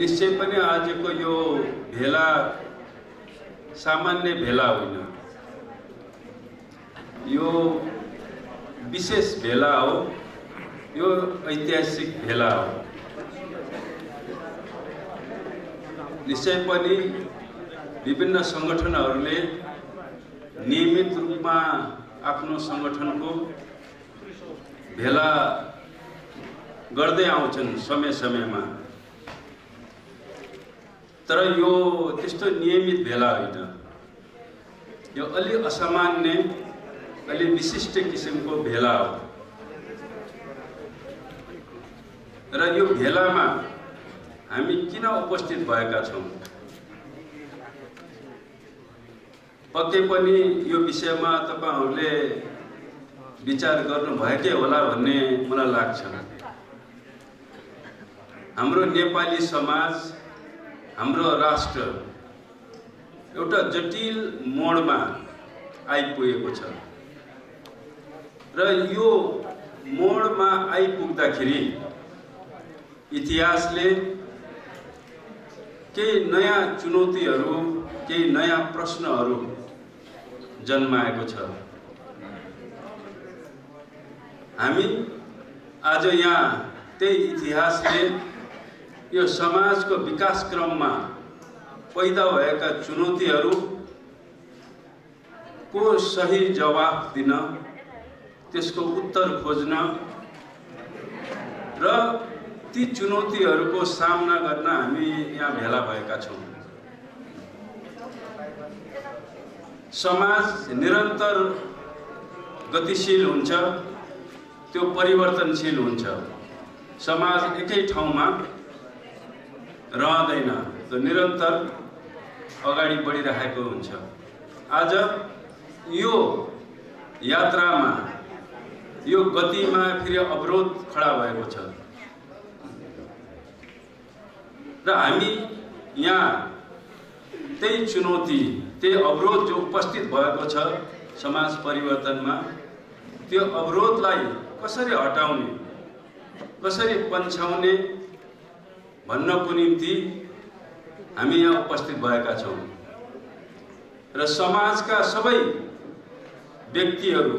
निश्चय पनि आजको यो भेला सामान्य भेला होइन, यो विशेष भेला हो, यो ऐतिहासिक भेला हो। निश्चय पनि विभिन्न संगठनहरूले नियमित रूपमा आफ्नो संगठनको भेला गर्दै आउँछन् समय समयमा, तर यो त्यस्तो नियमित भेला होइन, यो अलि असामान्य, अलि विशिष्ट किसिमको भेला हो। र यो भेलामा हामी किन उपस्थित भएका छौँ, पक्कै पनि यो विषयमा तपाईहरूले विचार गर्नुभएकै होला भन्ने मलाई लाग्छ। हाम्रो नेपाली समाज, हाम्रो राष्ट्र एउटा जटिल मोडमा आइपुगेको छ र यो मोडमा आइपुग्दाखेरि इतिहासले केही नयाँ चुनौतीहरू, केही नयाँ प्रश्नहरू जन्माएको छ। हामी आज यहाँ त्यही इतिहासले यो समाजको विकास क्रममा पैदा भएका चुनौतीहरू को सही जवाफ दिन, त्यसको उत्तर खोज्न र ती चुनौतीहरूको सामना गर्न हामी यहाँ भेला भएका छौँ। समाज निरन्तर गतिशील हुन्छ, त्यो परिवर्तनशील हुन्छ। समाज एकै ठाउँमा रहँदैन, त्यो निरन्तर अगाडि बढिरहेको हुन्छ। आज यो यात्रामा, यो गतिमा फेरि अवरोध खडा भएको छ र हामी यहाँ त्यही चुनौती, त्यही अवरोध जो उपस्थित भएको छ समाज परिवर्तनमा, त्यो अवरोधलाई कसरी हटाउने, कसरी पन्छाउने भन्नको निम्ति हामी यहाँ उपस्थित भएका छौँ। र समाजका सबै व्यक्तिहरू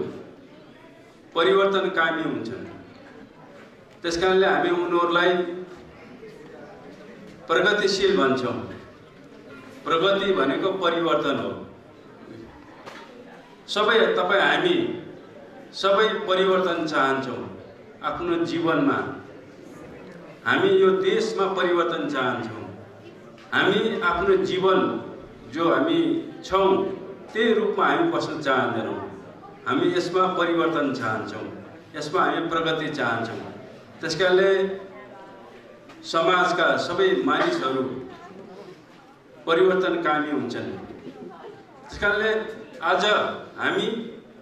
परिवर्तनकामी हुन्छन्, त्यसकारणले हामी उनीहरूलाई प्रगतिशील भन्छौँ। प्रगति भनेको परिवर्तन हो। हामी सबै परिवर्तन चाहन्छौँ आफ्नो जीवनमा। हामी यो देशमा परिवर्तन चाहन्छौँ। हामी आफ्नो जीवन जो हामी छौँ त्यही रूपमा हामी बस्न चाहँदैनौँ। हामी यसमा परिवर्तन चाहन्छौँ, यसमा हामी प्रगति चाहन्छौँ। त्यसकारणले समाजका सबै मानिसहरू परिवर्तनकामी हुन्छन्। त्यसकारणले आज हामी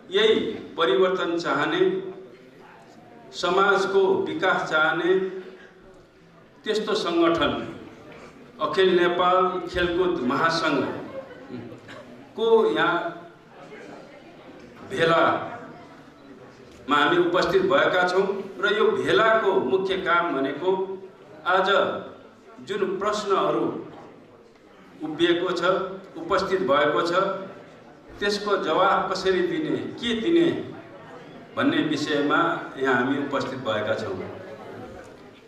यही परिवर्तन चाहने, समाजको विकास चाहने त्यस्तो संगठन अखिल नेपाल खेलकुद महासंघ को यहाँ भेलामा हामी उपस्थित भएका छौँ। र यो भेलाको मुख्य काम भनेको आज जुन प्रश्नहरू उभिएको छ, उपस्थित भएको छ, त्यसको जवाफ कसरी दिने, के दिने भन्ने विषयमा यहाँ हामी उपस्थित भएका छौँ।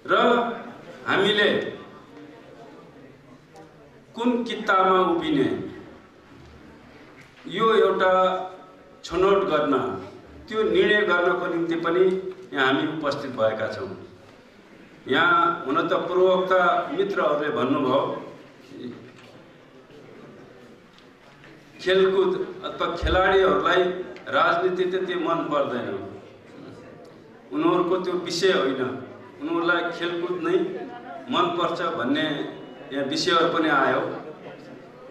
र हामीले कुन किताबमा उभिने, यो एउटा छनौट गर्न, त्यो निर्णय गर्नको निम्ति पनि यहाँ हामी उपस्थित भएका छौँ। यहाँ हुन त पूर्ववक्ता मित्रहरूले भन्नुभयो, खेलकुद अथवा खेलाडीहरूलाई राजनीति त्यति मन पर्दैन, उनीहरूको त्यो विषय होइन, उनीहरूलाई खेलकुद नै मन पर्छ भन्ने यहाँ विषयहरू पनि आयो।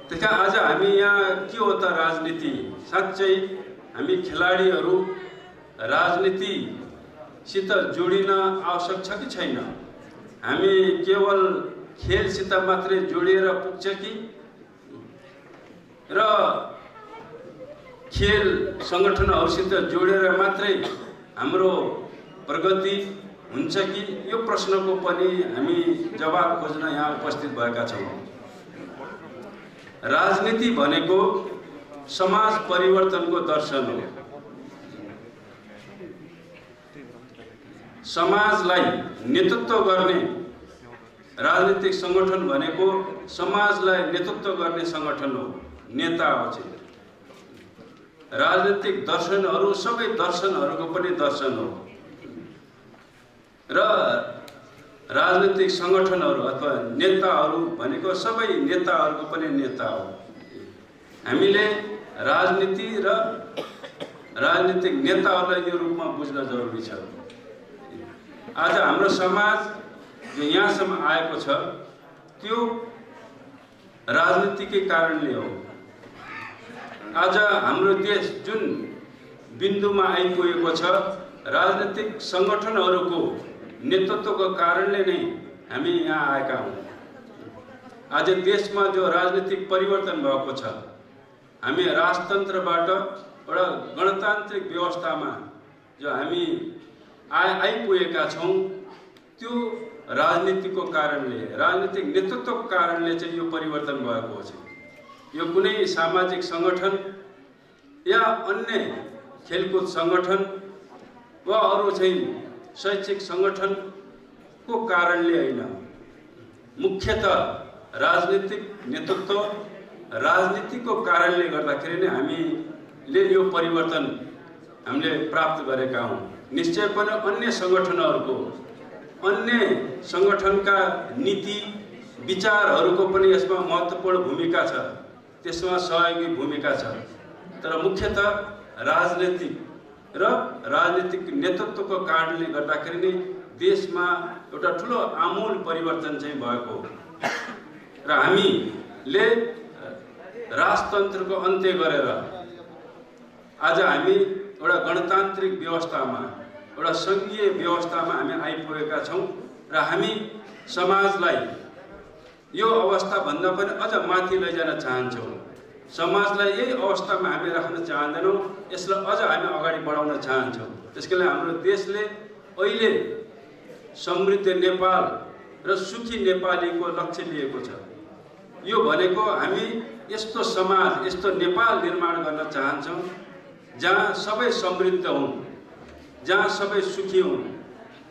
त्यसका आज हामी यहाँ के हो त राजनीति, साँच्चै हामी खेलाडीहरू राजनीतिसित जोडिन आवश्यक छ कि छैन? हामी केवल खेलसित मात्रै जोडिएर पुग्छ कि र खेल संगठनहरूसित जोडेर मात्रै हाम्रो प्रगति हुन्छ कि यो प्रश्नको पनि हामी जवाब खोज्न यहाँ उपस्थित भएका छौँ। राजनीति भनेको समाज परिवर्तनको दर्शन हो। समाजलाई नेतृत्व गर्ने राजनीतिक संगठन भनेको समाजलाई नेतृत्व गर्ने संगठन हो, नेता हो। राजनीतिक दर्शनहरू सबै दर्शनहरूको पनि दर्शन हो र राजनीतिक संगठनहरू अथवा नेताहरू भनेको सबै नेताहरूको पनि नेता हो। हामीले राजनीति र राजनीतिक नेताहरूलाई यो रूपमा बुझ्न जरुरी छ। आज हाम्रो समाज जो यहाँसम्म आएको छ त्यो राजनीतिकै कारणले हो। आज हाम्रो देश जुन बिन्दुमा आइपुगेको छ राजनीतिक संगठनहरूको नेतृत्वको कारणले नै हामी यहाँ आएका हौँ। आज देशमा जो राजनीतिक परिवर्तन भएको छ, हामी राजतन्त्रबाट एउटा गणतान्त्रिक व्यवस्थामा जो हामी आइपुगेका छौँ त्यो राजनीतिको कारणले, राजनीतिक नेतृत्वको कारणले चाहिँ यो परिवर्तन भएको छ। यो कुनै सामाजिक संगठन या अन्य खेलकुद संगठन वा अरू चाहिँ शैक्षिक संगठनको कारणले होइन, मुख्यतः राजनीतिक नेतृत्व राजनीतिको कारणले गर्दाखेरि नै हामीले यो परिवर्तन हामीले प्राप्त गरेका हौँ। निश्चय पनि अन्य संगठनहरूको, अन्य संगठनका नीति विचारहरूको पनि यसमा महत्त्वपूर्ण भूमिका छ, त्यसमा सहयोगी भूमिका छ। तर मुख्यतः राजनीतिक र राजनीतिक नेतृत्वको कारणले गर्दाखेरि नै देशमा एउटा ठुलो आमूल परिवर्तन चाहिँ भएको हो र हामीले राजतन्त्रको अन्त्य गरेर आज हामी एउटा गणतान्त्रिक व्यवस्थामा, एउटा सङ्घीय व्यवस्थामा हामी आइपुगेका छौँ र हामी समाजलाई यो अवस्थाभन्दा पनि अझ माथि लैजान चाहन्छौँ। समाजलाई यही अवस्थामा हामी राख्न चाहँदैनौँ, यसलाई अझ हामी अगाडि बढाउन चाहन्छौँ। त्यसको लागि हाम्रो देशले अहिले समृद्ध नेपाल र सुखी नेपालीको लक्ष्य लिएको छ। यो भनेको हामी यस्तो समाज, यस्तो नेपाल निर्माण गर्न चाहन्छौँ जहाँ सबै समृद्ध हुन्, जहाँ सबै सुखी हुन्।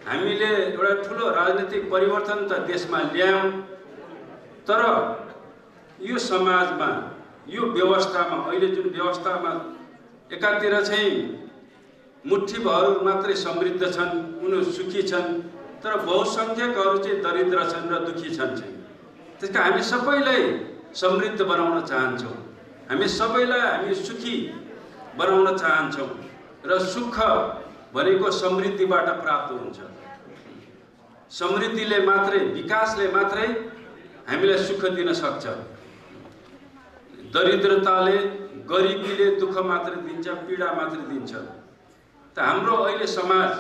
हामीले एउटा ठुलो राजनीतिक परिवर्तन त देशमा ल्यायौँ, तर यो समाजमा, यो व्यवस्थामा, अहिले जुन व्यवस्थामा एकातिर चाहिँ मुठ्ठीभर मात्रै समृद्ध छन्, उनीहरू सुखी छन्, तर बहुसङ्ख्यकहरू चाहिँ दरिद्र छन् र दुखी छन्। त्यसका हामी सबैलाई समृद्ध बनाउन चाहन्छौँ, हामी सबैलाई हामी सुखी बनाउन चाहन्छौँ र सुख भनेको समृद्धिबाट प्राप्त हुन्छ। समृद्धिले मात्रै, विकासले मात्रै हामीलाई सुख दिन सक्छ। दरिद्रताले, गरिबीले दुःख मात्र दिन्छ, पीडा मात्र दिन्छ। त हाम्रो अहिले समाज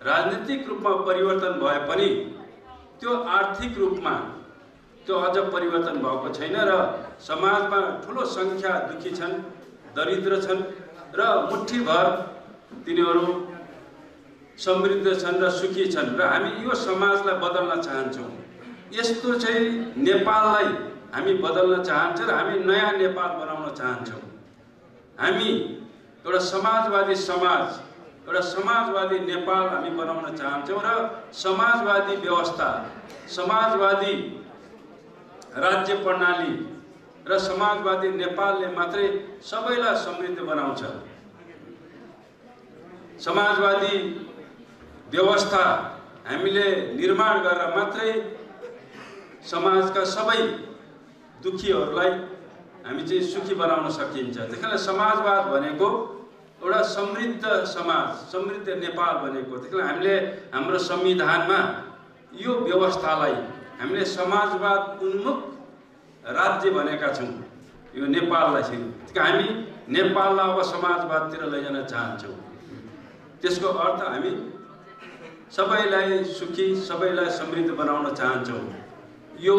राजनीतिक रूपमा परिवर्तन भए पनि त्यो आर्थिक रूपमा त्यो अझ परिवर्तन भएको छैन र समाजमा ठुलो सङ्ख्या दुखी छन्, दरिद्र छन् र मुठ्ठीभर तिनीहरू समृद्ध छन् र सुखी छन् र हामी यो समाजलाई बदल्न चाहन्छौँ। यस्तो चाहिँ नेपाललाई हामी बदल्न चाहन्छौँ र हामी नयाँ नेपाल बनाउन चाहन्छौँ। हामी एउटा समाजवादी समाज, एउटा समाजवादी नेपाल हामी बनाउन चाहन्छौँ र समाजवादी व्यवस्था, समाजवादी राज्य प्रणाली र समाजवादी नेपालले मात्रै सबैलाई समृद्ध बनाउँछ। समाजवादी व्यवस्था हामीले निर्माण गरेर मात्रै समाजका सबै दुखीहरूलाई हामी चाहिँ सुखी बनाउन सकिन्छ। त्यसकारण समाजवाद भनेको एउटा समृद्ध समाज, समृद्ध नेपाल भनेको। त्यसकारण हामीले हाम्रो संविधानमा यो व्यवस्थालाई हामीले समाजवाद उन्मुख राज्य भनेका छौँ, यो नेपाललाई चाहिँ। हामी नेपाललाई अब समाजवादतिर लैजान चाहन्छौँ। त्यसको अर्थ हामी सबैलाई सुखी, सबैलाई समृद्ध बनाउन चाहन्छौँ। यो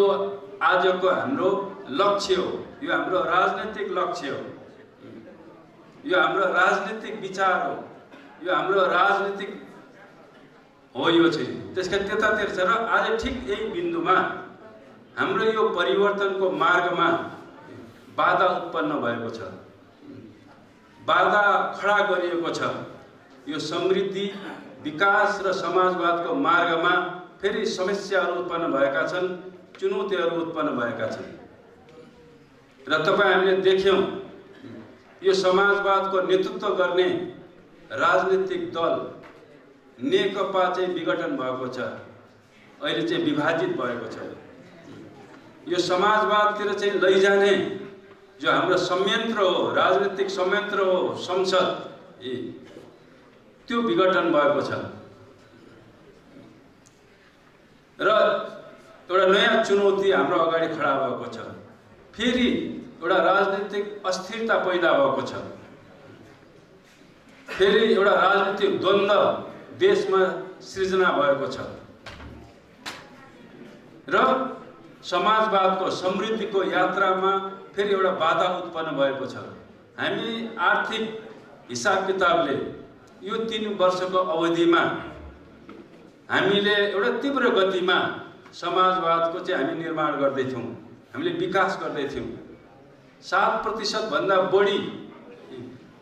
आजको हाम्रो लक्ष्य हो, यो हाम्रो राजनीतिक लक्ष्य हो, यो हाम्रो राजनीतिक विचार हो, यो हाम्रो राजनीतिक हो यो चाहिँ। त्यसका त्यतातिर छ र आज ठिक यही बिन्दुमा हाम्रो यो परिवर्तनको मार्गमा बाधा उत्पन्न भएको छ, बाधा खडा गरिएको छ। यो समृद्धि, विकास र समाजवादको मार्गमा फेरि समस्याहरू उत्पन्न भएका छन्, चुनौतीहरू उत्पन्न भएका छन्। र तपाईँ हामीले देख्यौँ यो समाजवादको नेतृत्व गर्ने राजनीतिक दल नेकपा चाहिँ विघटन भएको छ, अहिले चाहिँ विभाजित भएको छ। यो समाजवादतिर चाहिँ लैजाने जो हाम्रो संयन्त्र हो, राजनीतिक संयन्त्र हो संसद, त्यो विघटन भएको छ र एउटा नयाँ चुनौती हाम्रो अगाडि खडा भएको छ। फेरि एउटा राजनीतिक अस्थिरता पैदा भएको छ, फेरि एउटा राजनीतिक द्वन्द्व देशमा सृजना भएको छ र समाजवादको समृद्धिको यात्रामा फेरि एउटा बाधा उत्पन्न भएको छ। हामी आर्थिक हिसाब किताबले यो 3 वर्षको अवधिमा हामीले एउटा तीव्र गतिमा समाजवादको चाहिँ हामी निर्माण गर्दैथ्यौँ, हामीले विकास गर्दैथ्यौँ। 7% भन्दा बढी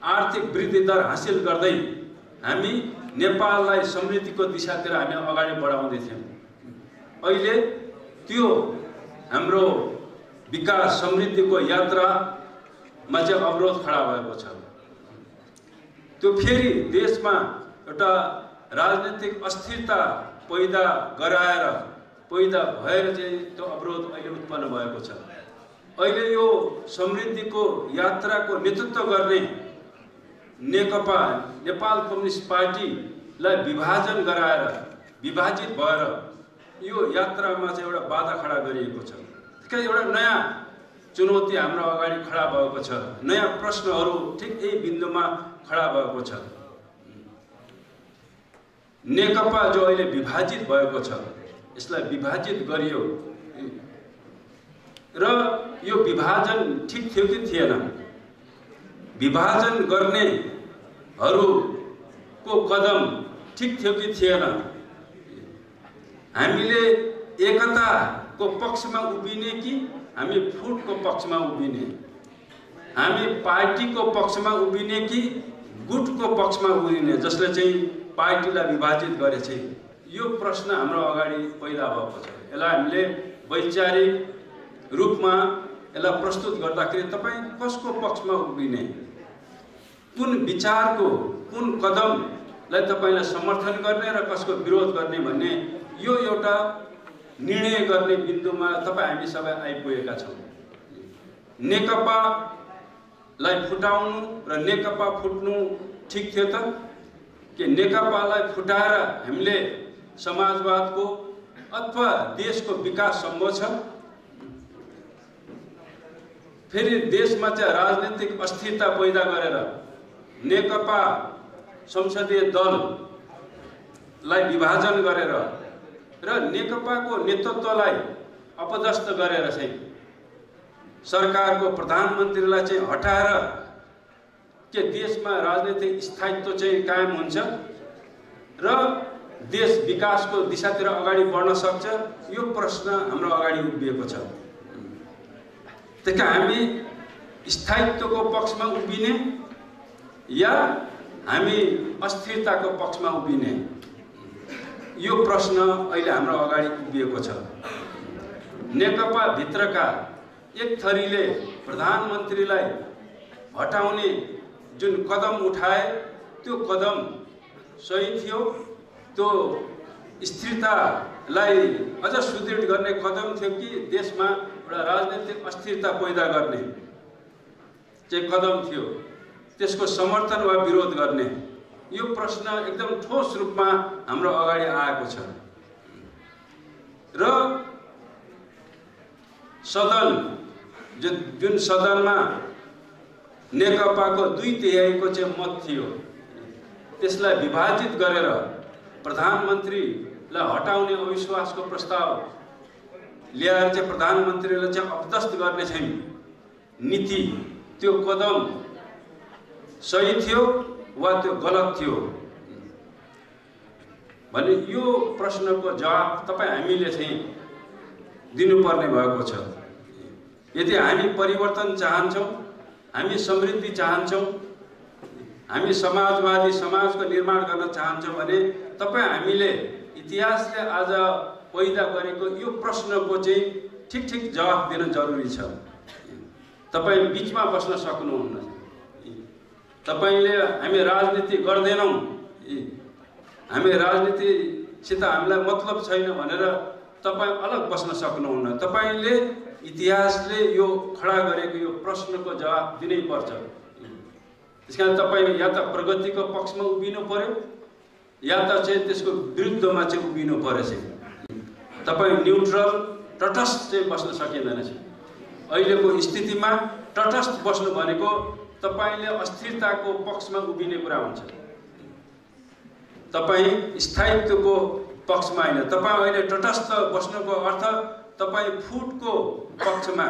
आर्थिक वृद्धि दर हासिल गर्दै हामी नेपाललाई समृद्धिको दिशातिर हामी अगाडि बढाउँदै थियौँ। अहिले त्यो हाम्रो विकास समृद्धिको यात्रामा चाहिँ अवरोध खडा भएको छ। त्यो फेरि देशमा एउटा राजनीतिक अस्थिरता पैदा भएर चाहिँ त्यो अवरोध अहिले उत्पन्न भएको छ। अहिले यो समृद्धिको यात्राको नेतृत्व गर्ने नेकपा, नेपाल कम्युनिस्ट पार्टीलाई विभाजन गराएर विभाजित भएर यो यात्रामा चाहिँ एउटा बाधा खडा गरिएको छ। त्यसकारण एउटा नयाँ चुनौती हाम्रो अगाडि खडा भएको छ, नयाँ प्रश्नहरू ठिक यही बिन्दुमा खडा भएको छ। नेकपा जो अहिले विभाजित भएको छ, यसलाई विभाजित गरियो र यो विभाजन ठिक थियो कि थिएन? विभाजन गर्नेहरूको कदम ठिक थियो कि थिएन? हामीले एकताको पक्षमा उभिने कि हामी फुटको पक्षमा उभिने? हामी पार्टीको पक्षमा उभिने कि गुटको पक्षमा उभिने, जसले चाहिँ पार्टीलाई विभाजित गरेछ? यो प्रश्न हाम्रो अगाडि पैदा भएको छ। यसलाई हामीले वैचारिक रूपमा यसलाई प्रस्तुत गर्दाखेरि तपाईँ कसको पक्षमा उभिने, कुन विचारको कुन कदमलाई तपाईँलाई समर्थन गर्ने र कसको विरोध गर्ने भन्ने यो एउटा निर्णय गर्ने बिन्दुमा तपाईँ हामी सबै आइपुगेका छौँ। नेकपालाई फुटाउनु र नेकपा फुट्नु ठिक थियो त? कि नेकपालाई फुटाएर हामीले समाजवादको अथवा देशको विकास सम्भव छ? फेरि देशमा चाहिँ राजनीतिक अस्थिरता पैदा गरेर नेकपा संसदीय दललाई विभाजन गरेर र नेकपाको नेतृत्वलाई अपदस्थ गरेर चाहिँ सरकारको प्रधानमन्त्रीलाई चाहिँ हटाएर के देशमा राजनीतिक स्थायित्व चाहिँ कायम हुन्छ र देश विकासको दिशातिर अगाडि बढ्न सक्छ? यो प्रश्न हाम्रो अगाडि उभिएको छ। त्यसका हामी स्थायित्वको पक्षमा उभिने या हामी अस्थिरताको पक्षमा उभिने? यो प्रश्न अहिले हाम्रो अगाडि उभिएको छ। नेकपा भित्रका एक थरीले प्रधानमन्त्रीलाई हटाउने जुन कदम उठाए त्यो कदम सही थियो, त्यो स्थिरतालाई अझ सुदृढ गर्ने कदम थियो कि देशमा एउटा राजनीतिक अस्थिरता पैदा गर्ने चाहिँ कदम थियो, त्यसको समर्थन वा विरोध गर्ने? यो प्रश्न एकदम ठोस रूपमा हाम्रो अगाडि आएको छ र सदन जुन सदनमा नेकपाको 2/3 चाहिँ मत थियो, त्यसलाई विभाजित गरेर प्रधानमन्त्रीलाई हटाउने अविश्वासको प्रस्ताव ल्याएर चाहिँ प्रधानमन्त्रीलाई चाहिँ अपदस्थ गर्ने चाहिँ नीति, त्यो कदम सही थियो वा त्यो गलत थियो? भने यो प्रश्नको जवाफ तपाईँ हामीले चाहिँ दिनुपर्ने भएको छ। यदि हामी परिवर्तन चाहन्छौँ, हामी समृद्धि चाहन्छौँ, हामी समाजवादी समाजको निर्माण गर्न चाहन्छौँ भने तपाईँ हामीले इतिहासले आज पैदा गरेको यो प्रश्नको चाहिँ ठिक जवाफ दिन जरुरी छ। तपाईँ बिचमा बस्न सक्नुहुन्न। तपाईले हामी राजनीति गर्दैनौँ, हामी राजनीतिसित हामीलाई मतलब छैन भनेर तपाईँ अलग बस्न सक्नुहुन्न। तपाईँले इतिहासले यो खडा गरेको यो प्रश्नको जवाफ दिनै पर्छ। त्यसकारण तपाईँ या त प्रगतिको पक्षमा उभिनु पर्यो या त चाहिँ त्यसको विरुद्धमा चाहिँ उभिनु पर्यो। चाहिँ तपाईँ न्युट्रल तटस्थ चाहिँ बस्न सकिँदैन। अहिलेको स्थितिमा तटस्थ बस्नु भनेको तपाईले अस्थिरताको पक्षमा उभिने कुरा हुन्छ। तपाईँ स्थायित्वको पक्षमा होइन। तपाईँ अहिले तटस्थ बस्नुको अर्थ तपाईँ फुटको पक्षमा,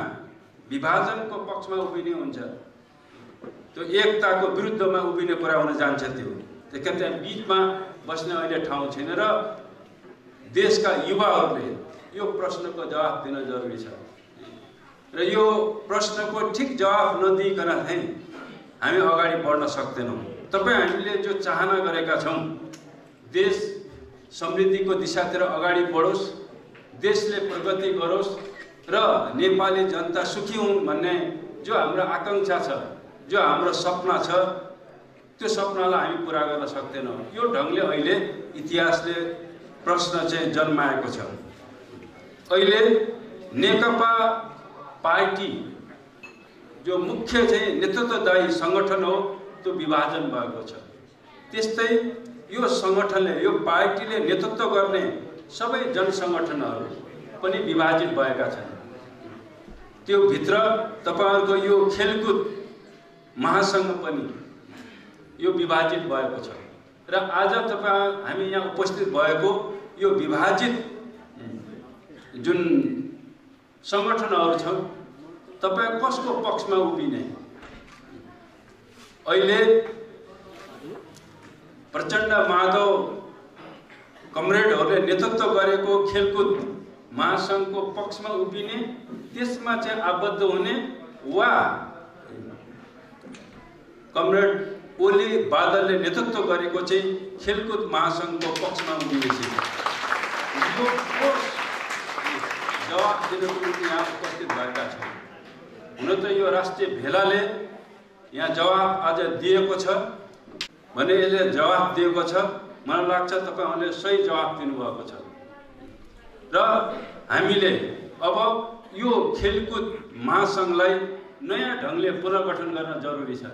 विभाजनको पक्षमा उभिने हुन्छ। त्यो एकताको विरुद्धमा उभिने कुरा हुन जान्छ। त्यस कारण त्यहाँ बिचमा बस्ने अहिले ठाउँ छैन र देशका युवाहरूले यो प्रश्नको जवाफ दिन जरुरी छ। र यो प्रश्नको ठिक जवाफ नदिइकन चाहिँ हामी अगाडि बढ्न सक्दैनौँ। तपाईँ हामीले जो चाहना गरेका छौँ, देश समृद्धिको दिशातिर अगाडि बढोस्, देशले प्रगति गरोस् र नेपाली जनता सुखी हुन् भन्ने जो हाम्रो आकांक्षा छ, जो हाम्रो सपना छ, त्यो सपनालाई हामी पुरा गर्न सक्दैनौँ। यो ढङ्गले अहिले इतिहासले प्रश्न चाहिँ जन्माएको छ। अहिले नेकपा पार्टी जो मुख्य चाहिँ नेतृत्वदायी सङ्गठन हो, त्यो विभाजन भएको छ। त्यस्तै यो सङ्गठनले, यो पार्टीले नेतृत्व गर्ने सबै जनसङ्गठनहरू पनि विभाजित भएका छन्। त्यो भित्र तपाईहरुको यो खेलकुद महासंघ पनि यो विभाजित भएको छ। र आज हामी यहाँ उपस्थित भएको यो विभाजित जुन सङ्गठनहरू छ, तपाईं कसको पक्षमा उभिने? अहिले प्रचण्ड माधव कमरेडहरूले नेतृत्व गरेको खेलकुद महासंघको पक्षमा उभिने, त्यसमा चाहिँ आबद्ध हुने, वा कमरेड ओली बादलले नेतृत्व गरेको चाहिँ खेलकुद महासंघको पक्षमा उभिने यो जवाफ दिनको निम्ति यहाँ उपस्थित भएका छौँ। हुन त यो राष्ट्रिय भेलाले यहाँ जवाफ आज दिएको छ भने यसले जवाफ दिएको छ। मलाई लाग्छ तपाईहरुले सही जवाफ दिनुभएको छ र हामीले अब यो खेलकुद महासंघलाई नयाँ ढङ्गले पुनर्गठन गर्न जरुरी छ।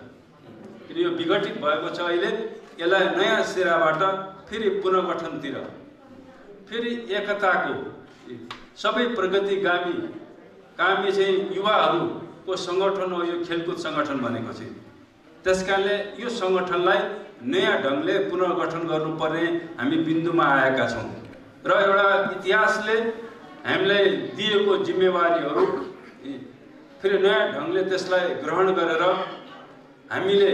किन यो विघटित भएको छ। अहिले यसलाई नयाँ सिराबाट फेरि पुनर्गठनतिर, फेरि एकताको सबै प्रगतिगामी चाहिँ युवाहरूको सङ्गठन हो यो खेलकुद सङ्गठन भनेको चाहिँ। त्यसकारणले यो सङ्गठनलाई नयाँ ढङ्गले पुनर्गठन गर्नुपर्ने हामी बिन्दुमा आएका छौँ र एउटा इतिहासले हामीलाई दिएको जिम्मेवारीहरू फेरि नयाँ ढङ्गले त्यसलाई ग्रहण गरेर हामीले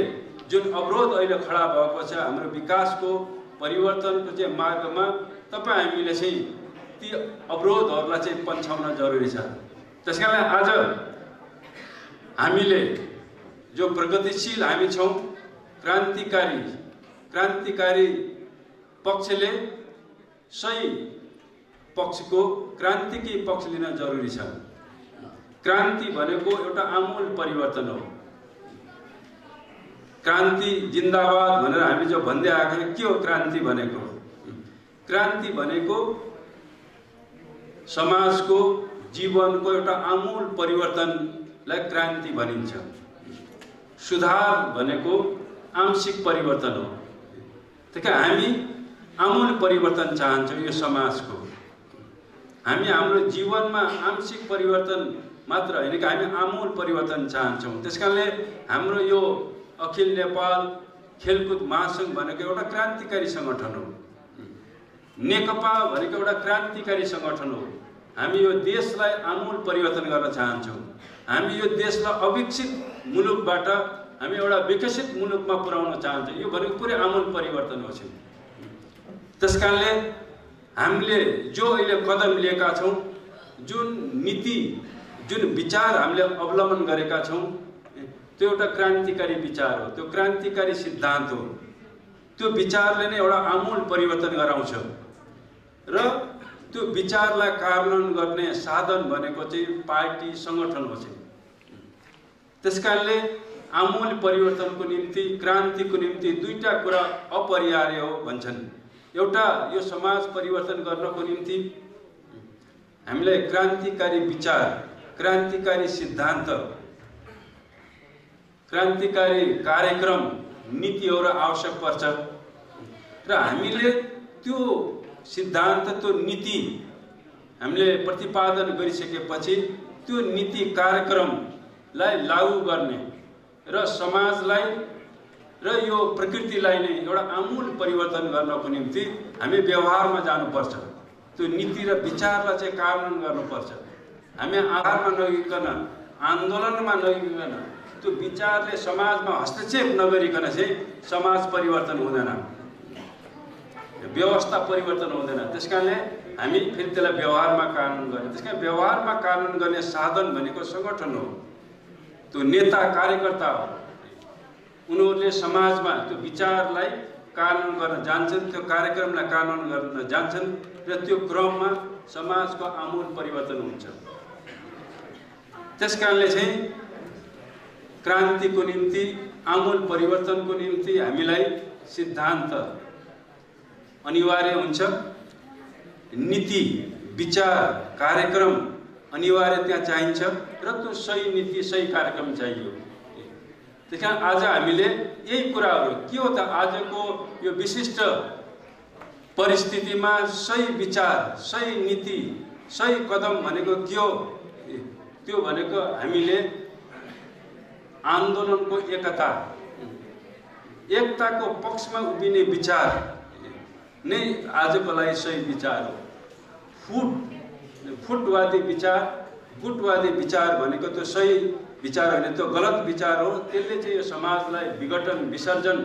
जुन अवरोध अहिले खडा भएको छ हाम्रो विकासको परिवर्तनको चाहिँ मार्गमा, हामीले चाहिँ ती अवरोधहरूलाई चाहिँ पन्छाउन जरुरी छ। त्यसकारण आज हामीले जो प्रगतिशील हामी छौँ, क्रान्तिकारी पक्षले सही पक्षको क्रान्तिकी पक्ष लिन जरुरी छ। क्रान्ति भनेको एउटा आमूल परिवर्तन हो। क्रान्ति जिन्दाबाद भनेर हामी जो भन्दै आएको के हो क्रान्ति भनेको? क्रान्ति भनेको समाजको जीवनको एउटा आमूल परिवर्तनलाई क्रान्ति भनिन्छ। सुधार भनेको आंशिक परिवर्तन हो। त्यसकारण हामी आमूल परिवर्तन चाहन्छौँ यो समाजको। हामी हाम्रो जीवनमा आंशिक परिवर्तन मात्र होइन कि हामी आमूल परिवर्तन चाहन्छौँ। त्यसकारणले हाम्रो यो अखिल नेपाल खेलकुद महासंघ भनेको एउटा क्रान्तिकारी सङ्गठन हो। नेकपा भनेको एउटा क्रान्तिकारी सङ्गठन हो। हामी यो देशलाई आमूल परिवर्तन गर्न चाहन्छौँ। हामी यो देशलाई अविकसित मुलुकबाट हामी एउटा विकसित मुलुकमा पुर्याउन चाहन्छौँ। यो भनेको पुरै आमूल परिवर्तन हो। त्यसकारणले हामीले जो अहिले कदम लिएका छौं, जुन नीति जुन विचार हामीले अवलम्बन गरेका छौं, त्यो एउटा क्रान्तिकारी विचार हो, त्यो क्रान्तिकारी सिद्धान्त हो। त्यो विचारले नै एउटा आमूल परिवर्तन गराउँछ र त्यो विचारलाई कार्यान्वयन गर्ने साधन भनेको चाहिँ पार्टी संगठन हो। त्यसकारणले आमूल परिवर्तनको निम्ति, क्रान्तिको निम्ति दुईटा कुरा अपरिहार्य हो भन्छन्। एउटा यो समाज परिवर्तन गर्नको निम्ति हामीलाई क्रान्तिकारी विचार, क्रान्तिकारी सिद्धान्त, क्रान्तिकारी कार्यक्रम, नीतिहरू आवश्यक पर्छ र हामीले त्यो सिद्धान्त, त्यो नीति हामीले प्रतिपादन गरिसकेपछि त्यो नीति कार्यक्रमलाई लागू गर्ने र समाजलाई र यो प्रकृतिलाई नै एउटा आमूल परिवर्तन गर्नको निम्ति हामी व्यवहारमा जानुपर्छ। त्यो नीति र विचारलाई चाहिँ कार्यान्वयन गर्नुपर्छ। हामी आधारमा नगइकन, आन्दोलनमा नगइकन, त्यो विचारले समाजमा हस्तक्षेप नगरिकन चाहिँ समाज परिवर्तन हुँदैन, व्यवस्था परिवर्तन हुँदैन। त्यसकारणले हामी फेरि त्यसलाई व्यवहारमा कार्यान्वयन गर्ने। त्यसकारण व्यवहारमा कार्यान्वयन गर्ने साधन भनेको संगठन हो, त्यो नेता कार्यकर्ता हो। उनीहरूले समाजमा त्यो विचारलाई कार्यान्वयन गर्न जान्छन्, त्यो कार्यक्रमलाई कार्यान्वयन गर्न जान्छन् र त्यो क्रममा समाजको आमूल परिवर्तन हुन्छ। त्यसकारणले चाहिँ क्रान्तिको निम्ति, आमूल परिवर्तनको निम्ति हामीलाई सिद्धान्त अनिवार्य हुन्छ, नीति, विचार, कार्यक्रम अनिवार्य त्यहाँ चाहिन्छ र त्यो सही नीति, सही कार्यक्रम चाहियो। त्यसकारण आज हामीले यही कुराहरू के हो त, आजको यो विशिष्ट परिस्थितिमा सही विचार, सही नीति, सही कदम भनेको के हो? त्यो भनेको हामीले आन्दोलनको एकताको पक्षमा उभिने विचार नै आजको लागि सही विचार हो। फुटवादी विचार, गुटवादी विचार भनेको त्यो सही विचार होइन, त्यो गलत विचार हो। त्यसले चाहिँ यो समाजलाई विघटन, विसर्जन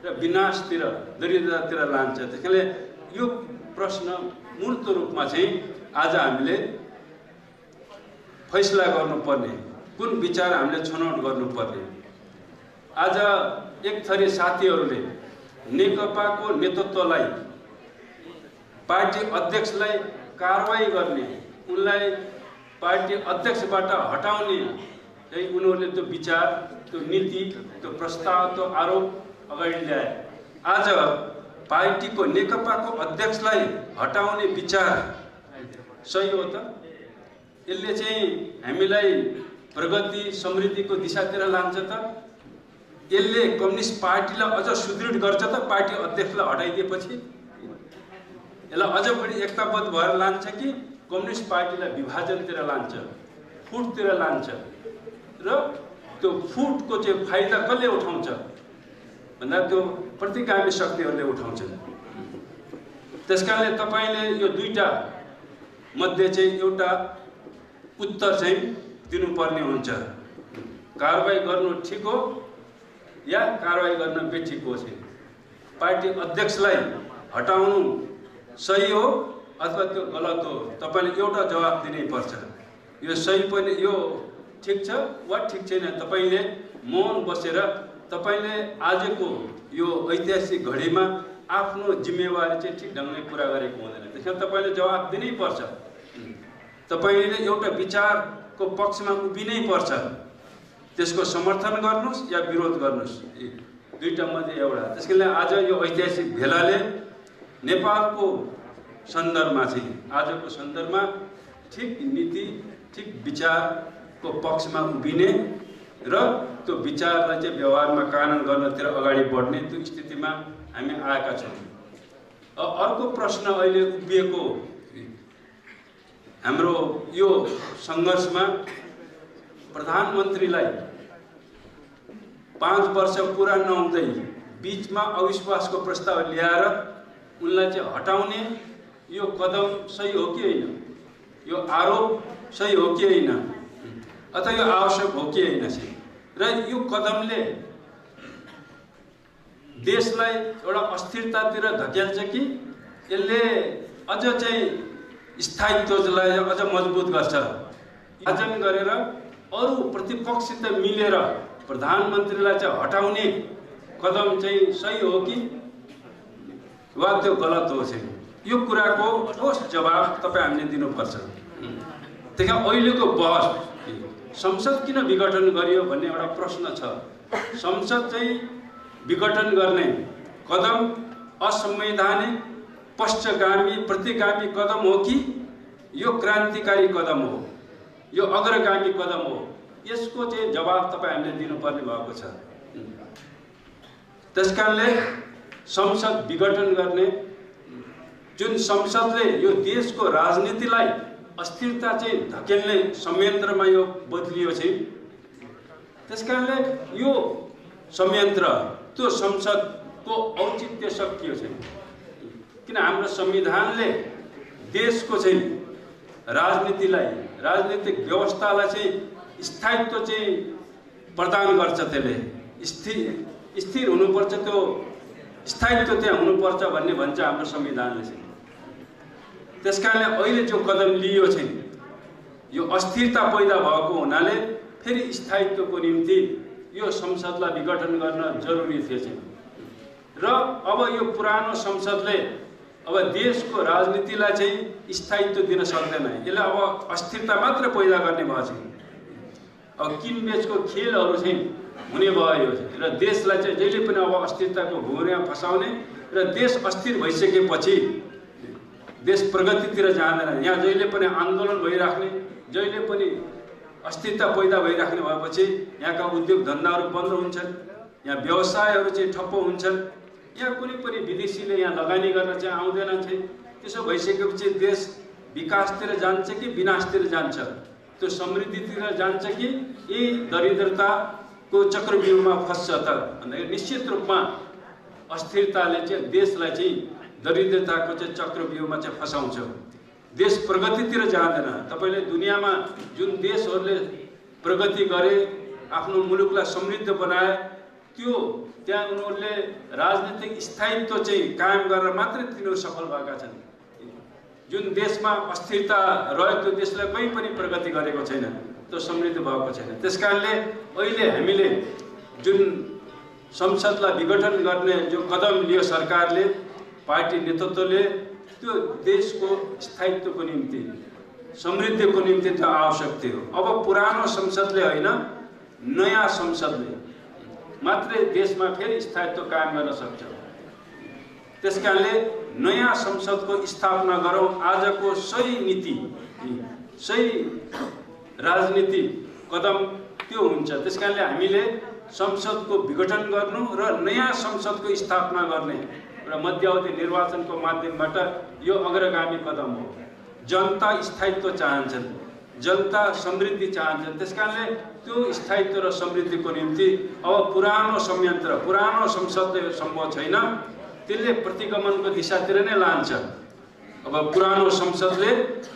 र विनाशतिर, दरिद्रतातिर लान्छ। त्यसकारणले यो प्रश्न मूर्त रूपमा चाहिँ आज हामीले फैसला गर्नुपर्ने, कुन विचार हामीले छनौट गर्नुपर्ने। आज एक थरी साथीहरूले नेकपाको नेतृत्वलाई, पार्टी अध्यक्षलाई कारवाही गर्ने, उनलाई पार्टी अध्यक्षबाट हटाउने चाहिँ उनीहरूले त्यो विचार, त्यो नीति, त्यो प्रस्ताव, त्यो आरोप अगाडि ल्याए। आज पार्टीको, नेकपाको अध्यक्षलाई हटाउने विचार सही हो त? यसले चाहिँ हामीलाई प्रगति, समृद्धिको दिशातिर लान्छ त? यसले कम्युनिस्ट पार्टीलाई अझ सुदृढ गर्छ त? पार्टी अध्यक्षलाई हटाइदिएपछि यसलाई अझ बढी एकताबद्ध भएर लान्छ कि कम्युनिस्ट पार्टीलाई विभाजनतिर लान्छ, फुटतिर लान्छ? र त्यो फुटको चाहिँ फाइदा कसले उठाउँछ भन्दा त्यो प्रतिगामी शक्तिहरूले उठाउँछन्। त्यसकारणले तपाईले यो दुईटा मध्ये चाहिँ एउटा उत्तर चाहिँ दिनुपर्ने हुन्छ। कारबाही गर्नु ठिक हो या कारबाही गर्न बेठिक हो चाहिँ? पार्टी अध्यक्षलाई हटाउनु सही हो अथवा त्यो गलत हो? तपाईले एउटा जवाब दिनै पर्छ। यो सही पनि, यो ठीक छ वा ठीक छैन? तपाईले मौन बसेर तपाईले आजको यो ऐतिहासिक घडीमा आफ्नो जिम्मेवारी चाहिँ ठीक ढंगले पूरा गरेको हुँदैन। त्यसकारण तपाईले जवाब दिनै पर्छ। तपाईले एउटा विचारको पक्षमा उभिनै पर्छ। त्यसको समर्थन गर्नुस् या विरोध गर्नुस्, दुईटा मध्ये एउटा। त्यसकारणले आज यो ऐतिहासिक भेलाले नेपालको सन्दर्भमा चाहिँ, आजको सन्दर्भमा ठीक नीति, ठीक विचारको पक्षमा उभिने र त्यो विचारलाई चाहिँ व्यवहारमा कार्यान्वयन गर्नतिर अगाडि बढ्ने त्यो स्थितिमा हामी आएका छौँ। अर्को प्रश्न अहिले उभिएको हाम्रो यो सङ्घर्षमा प्रधानमन्त्रीलाई 5 वर्ष पूरा नहुँदै बीचमा अविश्वासको प्रस्ताव ल्याएर उनलाई चाहिँ हटाउने यो कदम सही हो कि होइन? यो आरोप सही हो कि होइन? अथवा यो आवश्यक हो कि होइन? र यो कदमले देशलाई एउटा अस्थिरतातिर धकेल्छ कि यसले अझ चाहिँ स्थायित्वलाई अझ मजबुत गर्छ। आयोजन गरेर अरू प्रतिपक्षसित मिलेर प्रधानमन्त्रीलाई चाहिँ हटाउने कदम चाहिँ सही हो कि वा त्यो गलत हो चाहिँ यो कुराको ठोस जवाब तपाईँ हामीले दिनुपर्छ। त्यही अहिलेको बहस संसद किन विघटन गरियो भन्ने एउटा प्रश्न छ। संसद चाहिँ विघटन गर्ने कदम असंवैधानिक पश्चगामी प्रतिगामी कदम हो कि यो क्रान्तिकारी कदम हो, यो अग्रगामी कदम हो, यसको चाहिँ जवाब तपाईँ हामीले दिनुपर्ने भएको छ। त्यसकारणले संसद विघटन गर्ने जुन संसदले यो देशको राजनीतिलाई अस्थिरता चाहिँ धकेल्ने संयन्त्रमा यो बदलियो चाहिँ, त्यसकारणले यो संयन्त्र त्यो संसदको औचित्य सकियो चाहिँ। किन हाम्रो संविधानले देशको चाहिँ राजनीतिलाई राजनीतिक व्यवस्थालाई चाहिँ स्थायित्व चाहिँ प्रदान गर्छ। त्यसले स्थिर हुनुपर्छ, त्यो स्थायित्व त्यहाँ हुनुपर्छ भन्ने भन्छ हाम्रो संविधानले चाहिँ। त्यसकारणले अहिले जो कदम लियो चाहिँ यो अस्थिरता पैदा भएको हुनाले फेरि स्थायित्वको निम्ति यो संसदलाई विघटन गर्न जरुरी थियो चाहिँ। र अब यो पुरानो संसदले अब देशको राजनीतिलाई चाहिँ स्थायित्व दिन सक्दैन, यसले अब अस्थिरता मात्र पैदा गर्ने भयो चाहिँ। अब किनबेचको खेलहरू चाहिँ हुने भयो र देशलाई चाहिँ जहिले पनि अब अस्थिरताको घुँघुरीमा फसाउने र देश अस्थिर भइसकेपछि देश प्रगतितिर जाँदैन। यहाँ जहिले पनि आन्दोलन भइराख्ने, जहिले पनि अस्थिरता पैदा भइराख्ने भएपछि यहाँका उद्योग धन्दाहरू बन्द हुन्छन्, यहाँ व्यवसायहरू चाहिँ ठप्प हुन्छन्, यहाँ कुनै पनि विदेशीले यहाँ लगानी गर्न चाहिँ आउँदैन चाहिँ। त्यसो भइसकेपछि देश विकासतिर जान्छ कि विनाशतिर जान्छ, त्यो समृद्धितिर जान्छ कि यही दरिद्रताको चक्रव्यूहमा फस्छ त भन्दाखेरि निश्चित रूपमा अस्थिरताले चाहिँ देशलाई चाहिँ दरिद्रताको चाहिँ चक्रव्यूहमा चाहिँ फसाउँछ। देश प्रगतितिर जाँदैन। तपाईले दुनियाँमा जुन देशहरूले प्रगति गरे, आफ्नो मुलुकलाई समृद्ध बनाए, त्यो त्यहाँ उनीहरूले राजनीतिक स्थायित्व चाहिँ कायम गरेर मात्रै तिनीहरू सफल भएका छन्। जुन देशमा अस्थिरता रह्यो त्यो देशलाई कहीँ पनि प्रगति गरेको छैन, त्यो समृद्ध भएको छैन। त्यसकारणले अहिले हामीले जुन संसदलाई विघटन गर्ने जो कदम लियो सरकारले, पार्टी नेतृत्वले, त्यो देशको स्थायित्वको निम्ति समृद्धिको निम्ति त्यो आवश्यक थियो। अब पुरानो संसदले होइन, नयाँ संसदले मात्रै देशमा फेरि स्थायित्व कायम गर्न सक्छ। त्यसकारणले नयाँ संसदको स्थापना गरौँ। आजको सही नीति, सही राजनीति कदम त्यो हुन्छ। त्यसकारणले हामीले संसदको विघटन गर्नु र नयाँ संसदको स्थापना गर्ने र मध्यावधि निर्वाचनको माध्यमबाट यो अग्रगामी कदम हो। जनता स्थायित्व चाहन्छन्, जनता समृद्धि चाहन्छन्। त्यसकारणले त्यो स्थायित्व र समृद्धिको निम्ति अब पुरानो संयन्त्र, पुरानो संसदले सम्भव छैन, त्यसले प्रतिगमनको दिशातिर नै लान्छ। अब पुरानो संसदले